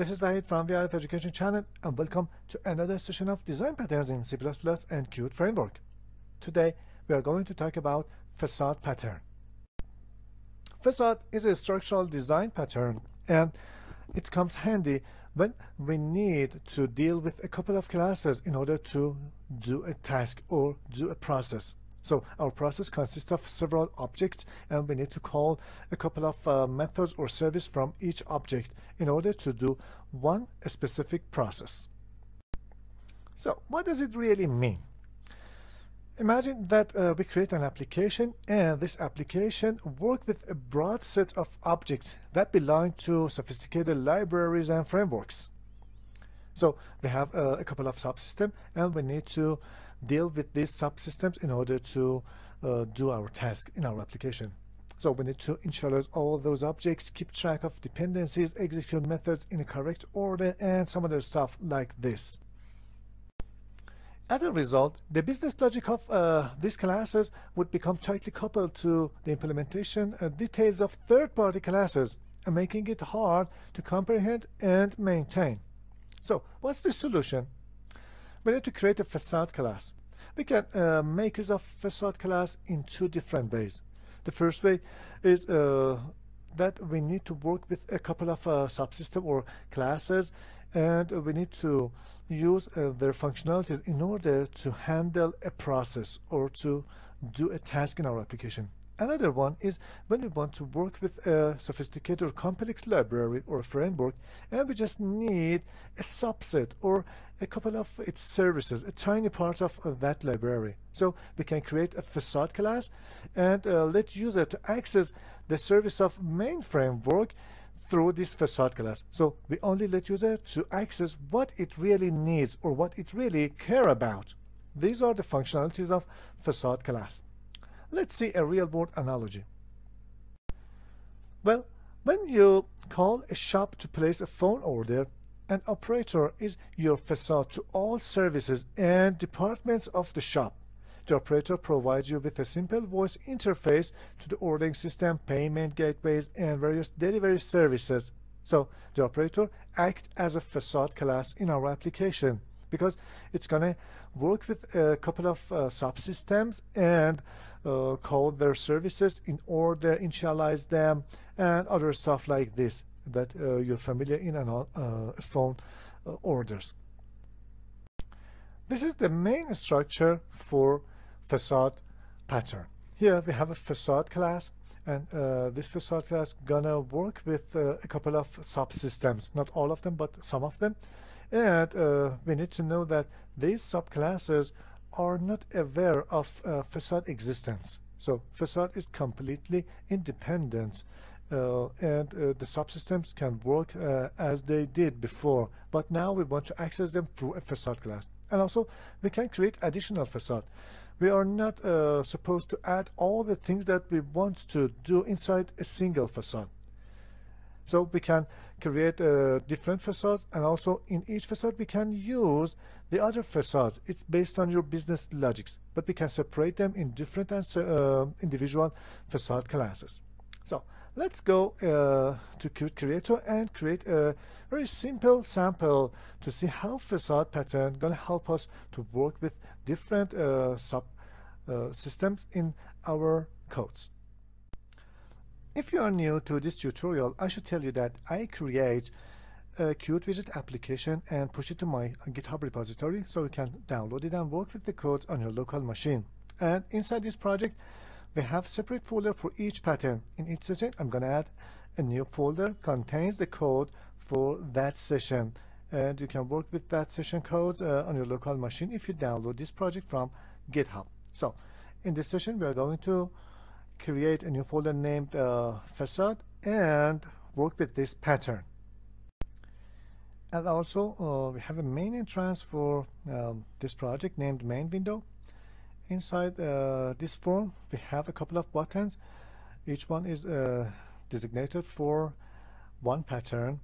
This is Vahid from VRF Education channel, and welcome to another session of design patterns in C++ and Qt framework. Today we are going to talk about facade pattern. Facade is a structural design pattern, and it comes handy when we need to deal with a couple of classes in order to do a task or do a process. So our process consists of several objects, and we need to call a couple of methods or service from each object in order to do one specific process. So what does it really mean? Imagine that we create an application, and this application works with a broad set of objects that belong to sophisticated libraries and frameworks. So we have a couple of subsystems, and we need to deal with these subsystems in order to do our task in our application. So we need to initialize all those objects, keep track of dependencies, execute methods in a correct order, and some other stuff like this. As a result, the business logic of these classes would become tightly coupled to the implementation details of third-party classes, and making it hard to comprehend and maintain. So what's the solution? We need to create a facade class. We can make use of facade class in two different ways. The first way is that we need to work with a couple of subsystems or classes, and we need to use their functionalities in order to handle a process or to do a task in our application. Another one is when we want to work with a sophisticated or complex library or framework, and we just need a subset or a couple of its services, a tiny part of that library. So we can create a facade class and let user to access the service of main framework through this facade class. So we only let user to access what it really needs or what it really care about. These are the functionalities of facade class. Let's see a real-world analogy. Well, when you call a shop to place a phone order, an operator is your facade to all services and departments of the shop. The operator provides you with a simple voice interface to the ordering system, payment gateways, and various delivery services. So the operator acts as a facade class in our application, because it's gonna work with a couple of subsystems and call their services in order, initialize them, and other stuff like this that you're familiar in phone orders. This is the main structure for facade pattern. Here we have a facade class, and this facade class gonna work with a couple of subsystems, not all of them, but some of them. And we need to know that these subclasses are not aware of facade existence. So facade is completely independent, and the subsystems can work as they did before, but now we want to access them through a facade class. And also we can create additional facade. We are not supposed to add all the things that we want to do inside a single facade. So we can create different facades, and also in each facade we can use the other facades. It's based on your business logics, but we can separate them in different and individual facade classes. So let's go to Qt Creator and create a very simple sample to see how facade pattern gonna help us to work with different systems in our codes. If you are new to this tutorial, I should tell you that I create a Qt widget application and push it to my GitHub repository, so you can download it and work with the codes on your local machine. And inside this project, we have separate folder for each pattern. In each session, I'm going to add a new folder contains the code for that session, and you can work with that session codes on your local machine if you download this project from GitHub. So in this session, we are going to create a new folder named facade and work with this pattern. And also we have a main entrance for this project named main window. Inside this form we have a couple of buttons. Each one is designated for one pattern,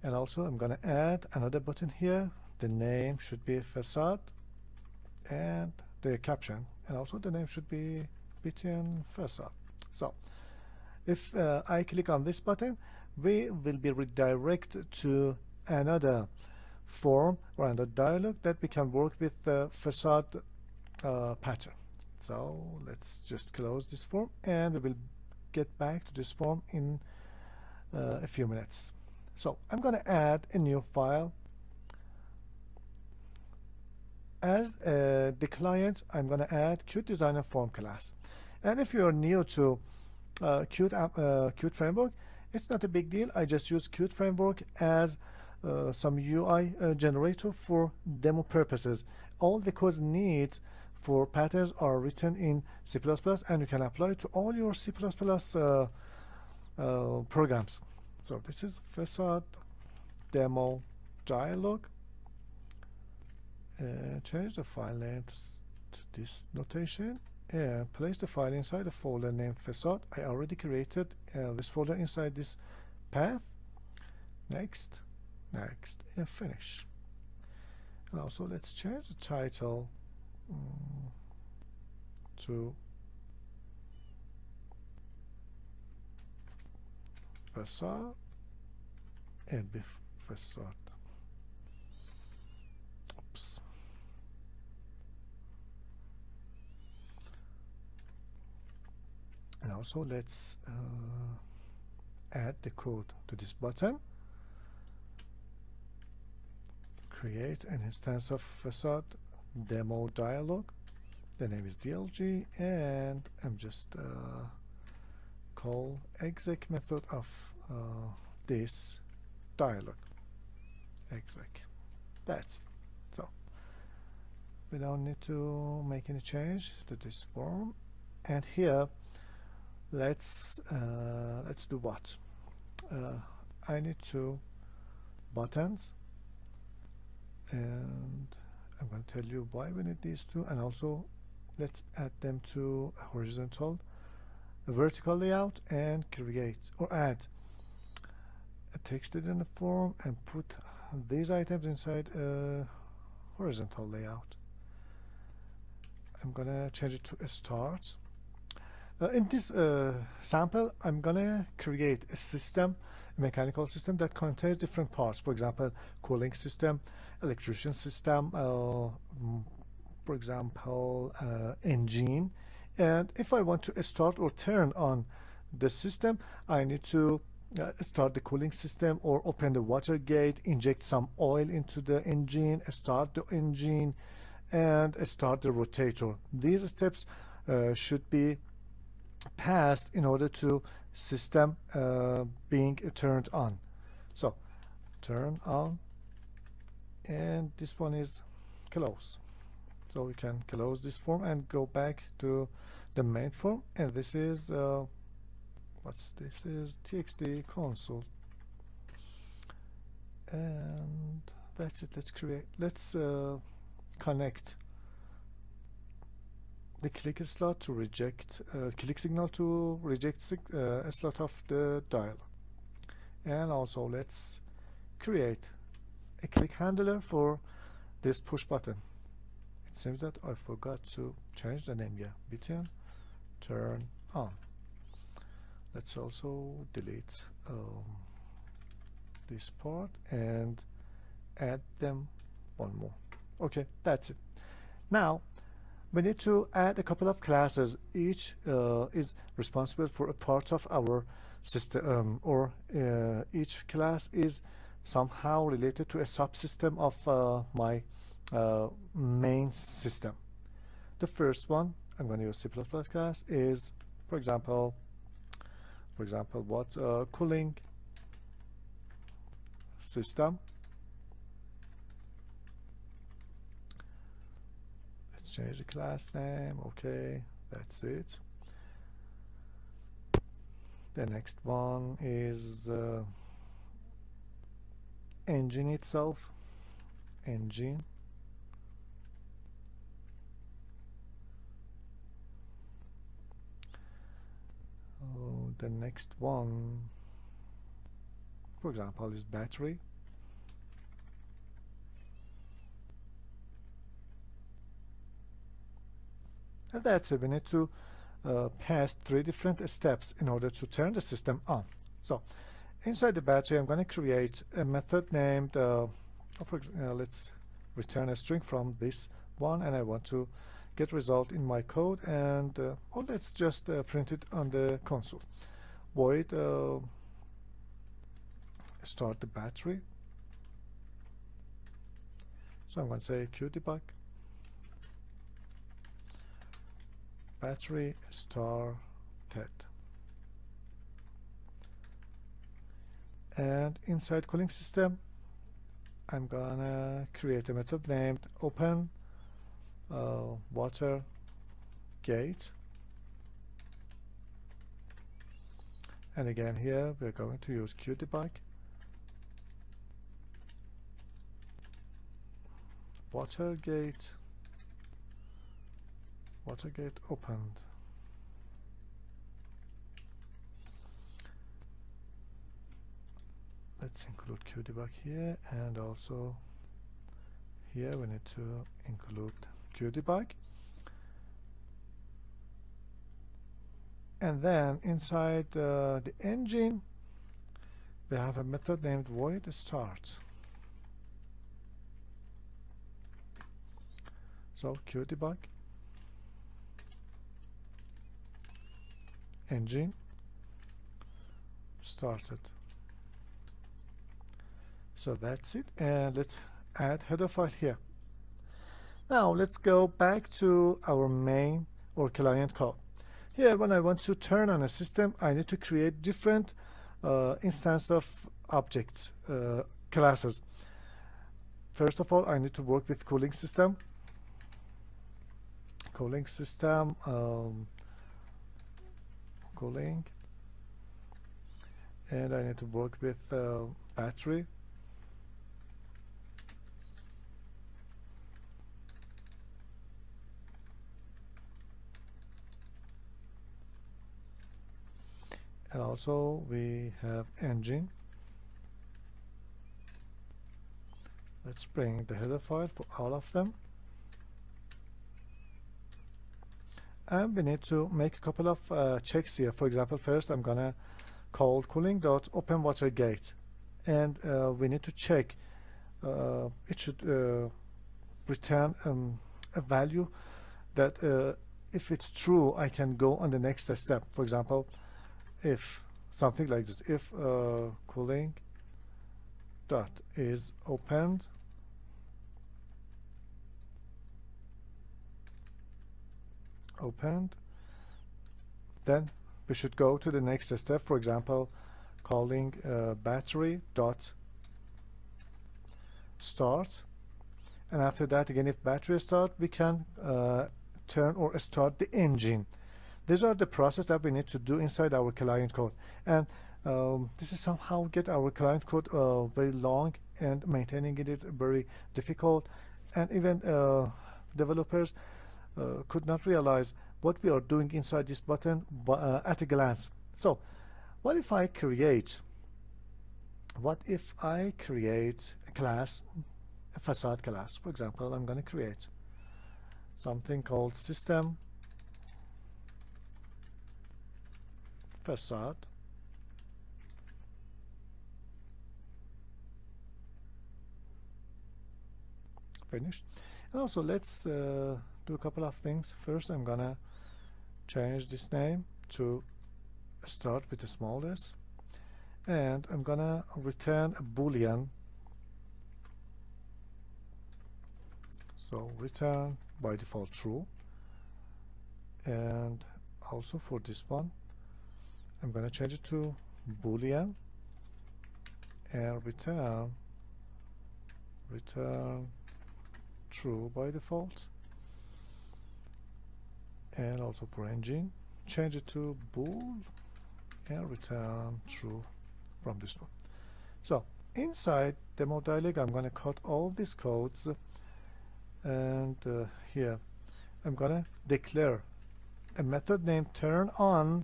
and also I'm gonna add another button here. The name should be facade, and the caption, and also the name should be between facade. So if I click on this button, we will be redirected to another form or another dialog that we can work with the facade pattern. So let's just close this form, and we will get back to this form in a few minutes. So I'm going to add a new file. As the client, I'm going to add Qt Designer Form class. And if you're new to Qt Framework, it's not a big deal. I just use Qt Framework as some UI generator for demo purposes. All the code needs for patterns are written in C++, and you can apply it to all your C++ programs. So this is facade demo dialog. Change the file name to this notation and place the file inside the folder named facade. I already created this folder inside this path. Next, and finish. And also let's change the title to facade and facade. Oops. And also let's add the code to this button. Create an instance of facade demo dialog. The name is DLG, and I'm just call exec method of this dialog. Exec. That's it. So we don't need to make any change to this form. And here let's do what? I need two buttons, and I'm going to tell you why we need these two, and also let's add them to a horizontal, a vertical layout, and create or add a text in the form and put these items inside a horizontal layout. I'm gonna change it to a start. In this sample, I'm gonna create a system, a mechanical system that contains different parts. For example, cooling system, electrician system, for example, engine. And if I want to start or turn on the system, I need to start the cooling system or open the water gate, inject some oil into the engine, start the engine, and start the rotator. These steps should be passed in order to system being turned on. So turn on, and this one is close. So we can close this form and go back to the main form, and this is what's this is txt console, and that's it. Let's connect the click slot to reject click signal to reject a slot of the dialog, and also let's create a click handler for this push button. It seems that I forgot to change the name. Button turn on. Let's also delete this part and add them one more. Okay, that's it. Now we need to add a couple of classes. Each is responsible for a part of our system, or each class is somehow related to a subsystem of my main system. The first one I'm going to use C++ class is, for example, what cooling system. Let's change the class name. Okay, that's it. The next one is engine itself. Engine. The next one, for example, is battery. And that's it. We need to pass 3 different steps in order to turn the system on. So inside the battery, I'm going to create a method named, let's return a string from this one, and I want to get result in my code, and or let's just print it on the console. Void start the battery. So I'm going to say qdebug battery started. And inside cooling system, I'm gonna create a method named open water gate, and again here we're going to use qdebug water gate opened. Let's include qdebug here, and also here we need to include qdebug. And then inside the engine, we have a method named void start. So qdebug engine started. So that's it, and let's add header file here. Now let's go back to our main or client code. Here, when I want to turn on a system, I need to create different instance of objects, classes. First of all, I need to work with cooling system. Cooling, and I need to work with battery. And also we have engine. Let's bring the header file for all of them. And we need to make a couple of checks here. For example, first I'm gonna call cooling.openWaterGate, and we need to check it should return a value that if it's true, I can go on the next step. For example, if something like this, if cooling dot is opened then we should go to the next step. For example, calling battery dot start, and after that again, if battery start, we can turn or start the engine. These are the process that we need to do inside our client code, and this is somehow get our client code very long, and maintaining it is very difficult, and even developers could not realize what we are doing inside this button at a glance. So what if I create a class, a facade class? For example, I'm going to create something called system facade. Finished. And also let's do a couple of things. First, I'm gonna change this name to start with the smallest, and I'm gonna return a boolean. So return by default true, and also for this one I'm gonna change it to boolean and return true by default. And also for engine, change it to bool and return true from this one. So inside demo dialog, I'm going to cut all these codes, and here I'm going to declare a method named turn on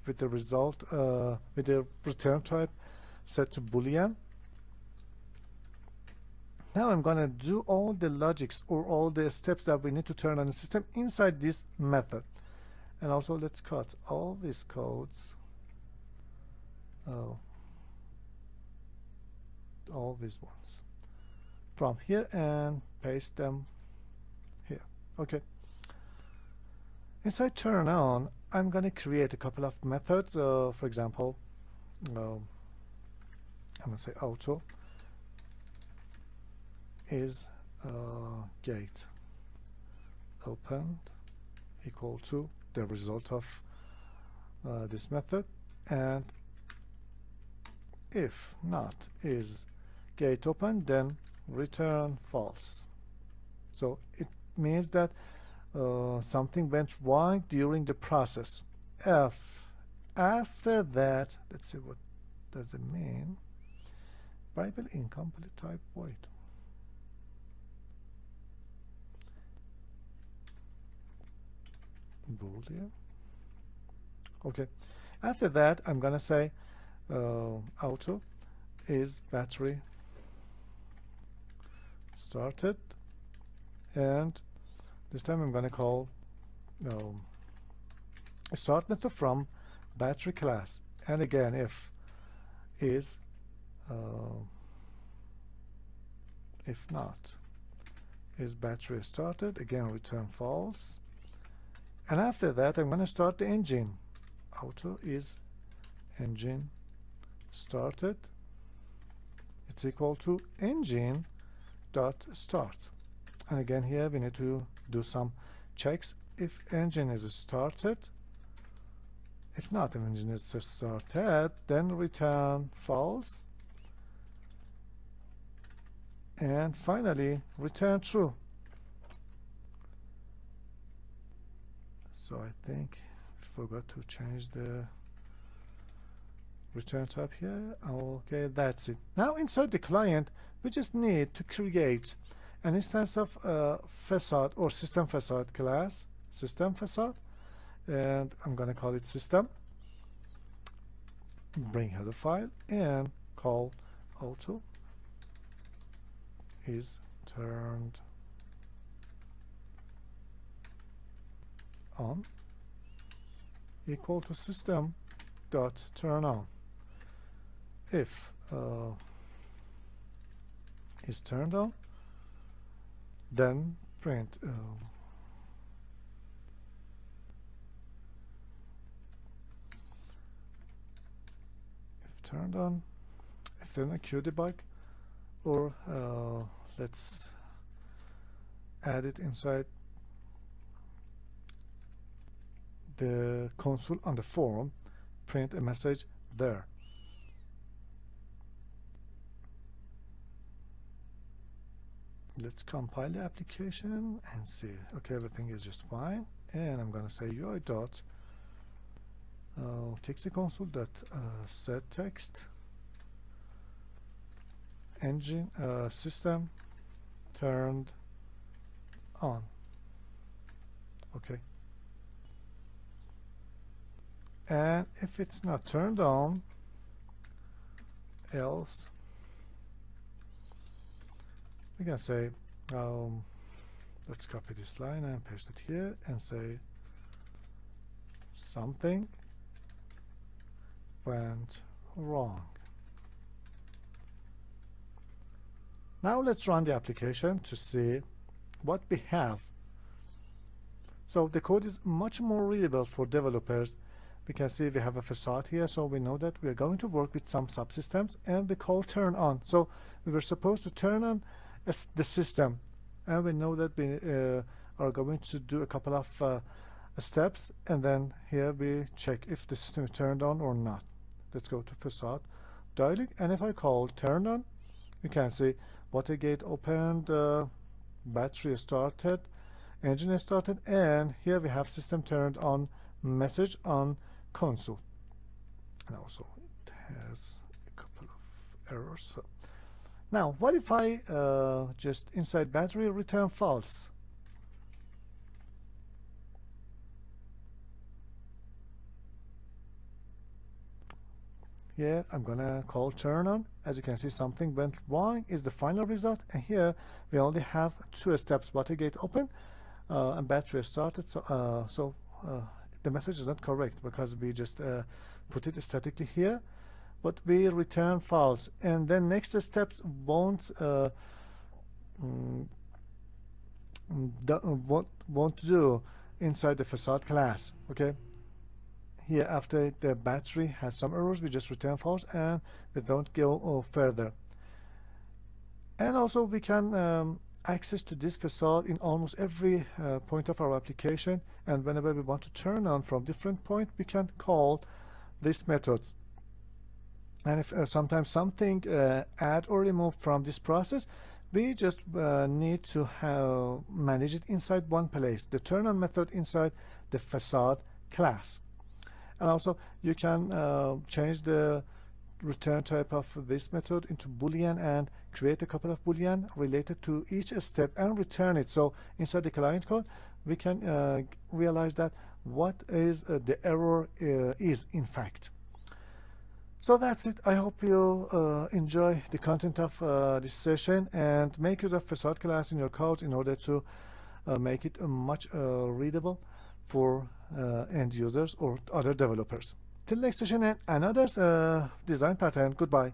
with the result with the return type set to boolean. Now I'm going to do all the logics or all the steps that we need to turn on the system inside this method. And also let's cut all these codes. all these ones from here and paste them here. Okay. Inside turn on, I'm going to create a couple of methods. For example, I'm going to say auto is gate opened equal to the result of this method, and if not is gate open, then return false. So it means that something went wrong during the process. If after that, let's see, what does it mean? Variable incomplete type void. Boolean. Okay. After that, I'm gonna say auto is battery started, and this time I'm gonna call a start method from battery class, and again if is if not is battery started, again return false. And after that, I'm going to start the engine. Auto is engine started. It's equal to engine dot start. And again here we need to do some checks. If engine is started, if not, if engine is started, then return false. And finally return true. So I think I forgot to change the return type here. Okay, that's it. Now inside the client, we just need to create an instance of facade or system facade class, system facade, and I'm going to call it system. Bring header file and call auto is turned on equal to system dot turn on. If is turned on, then print if turned on, if there's a Q debug, or let's add it inside the console on the form, print a message there. Let's compile the application and see. Okay, everything is just fine, and I'm gonna say UI dot text the console dot set text engine system turned on. Okay. And if it's not turned on, else we can say let's copy this line and paste it here and say something went wrong. Now let's run the application to see what we have. So the code is much more readable for developers. We can see we have a facade here, so we know that we are going to work with some subsystems, and we call turn on. So we were supposed to turn on the system, and we know that we are going to do a couple of steps, and then here we check if the system is turned on or not. Let's go to facade dialog, and if I call turn on, you can see water gate opened, battery started, engine started, and here we have system turned on message on console. And also it has a couple of errors. So now what if I just inside battery return false? Here I'm gonna call turn on. As you can see, something went wrong is the final result, and here we only have two steps: water gate open and battery started. So the message is not correct because we just put it statically here, but we return false, and then next steps won't do inside the facade class. Okay, here after the battery has some errors, we just return false and we don't go further. And also we can access to this facade in almost every point of our application, and whenever we want to turn on from different point, we can call this method. And if sometimes something add or remove from this process, we just need to manage it inside one place, the turn on method inside the facade class. And also you can change the return type of this method into Boolean and create a couple of Boolean related to each step and return it. So inside the client code, we can realize that what is the error is in fact. So that's it. I hope you enjoy the content of this session and make use of facade class in your code in order to make it much readable for end users or other developers. Till next session and another design pattern. Goodbye.